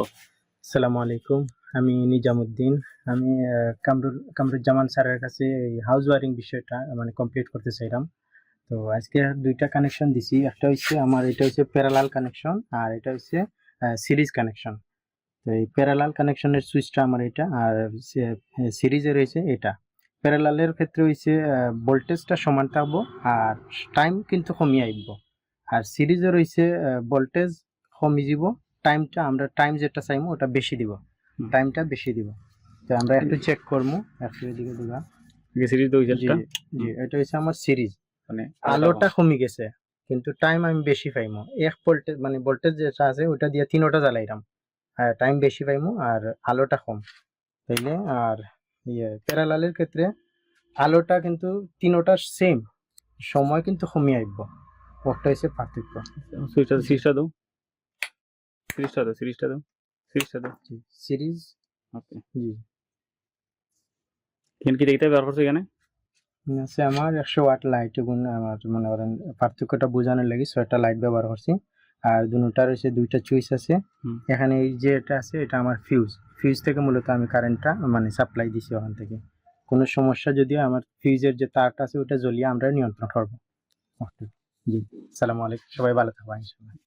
আসসালামু আলাইকুম। আমি নিজামুদ্দিন। আমি কামরুজ্জামান স্যারের কাছে এই হাউস ওয়ারিং বিষয়টা মানে কমপ্লিট করতে চাইলাম। তো আজকে ২ টা কানেকশন দিছি। একটা হইছে আমার এটা হচ্ছে প্যারালাল কানেকশন আর এটা হচ্ছে সিরিজ কানেকশন। তো এই প্যারালাল কানেকশনের সুইচটা আমার এটা আর সে সিরিজে রয়েছে এটা। প্যারালালের ক্ষেত্রে হইছে ভোল্টেজটা সমান থাকবো আর টাইম কিন্তু কমিয়ে আইবো। আর সিরিজে রইছে ভোল্টেজ কমে যাব, টাইমটা আমরা টাইম যেটা চাইমু ওটা বেশি দিব, টাইমটা বেশি দিব। তো আমরা একটু চেক করবো, একটু এদিকে দিবা। সিরিজ তো জি জি, এটা হচ্ছে আমার সিরিজ। মানে আলোটা কমে গেছে কিন্তু টাইম আমি বেশি পাইমু। এক ভোল্টেজ মানে ভোল্টেজ যেটা আছে ওটা দিয়ে তিনোটা জ্বালাইলাম, টাইম বেশি পাইমু আর আলোটা কম তাইলে। আর প্যারালালের ক্ষেত্রে আলোটা কিন্তু তিনোটা সেম, সময় কিন্তু কমিয়ে আইব, ওটা হচ্ছে পার্থক্য। সিরিজটা দাও সিরিজটা দাও সিরিজ ওকে। জি এখানে কি দেখতে ব্যবহার করছো এখানে? আছে আমার 100 ওয়াট লাইট, গুণ আমার মনে করেন পার্থক্যটা বোঝানোর লাগি 6টা লাইট ব্যবহার করছি। আর দুটার হচ্ছে 2টা চুইস আছে। এখানে এই যে এটা আছে এটা আমার ফিউজ থেকে মূলত আমি কারেন্টটা মানে সাপ্লাই দিছি ওখান থেকে। কোনো সমস্যা যদি আমার ফিউজের যে তারটা আছে ওটা জ্বলিয়ে আমরা নিয়ন্ত্রণ করবো। জি, আসসালামু আলাইকুম, সবাই ভালো থাকবেন ইনশাআল্লাহ।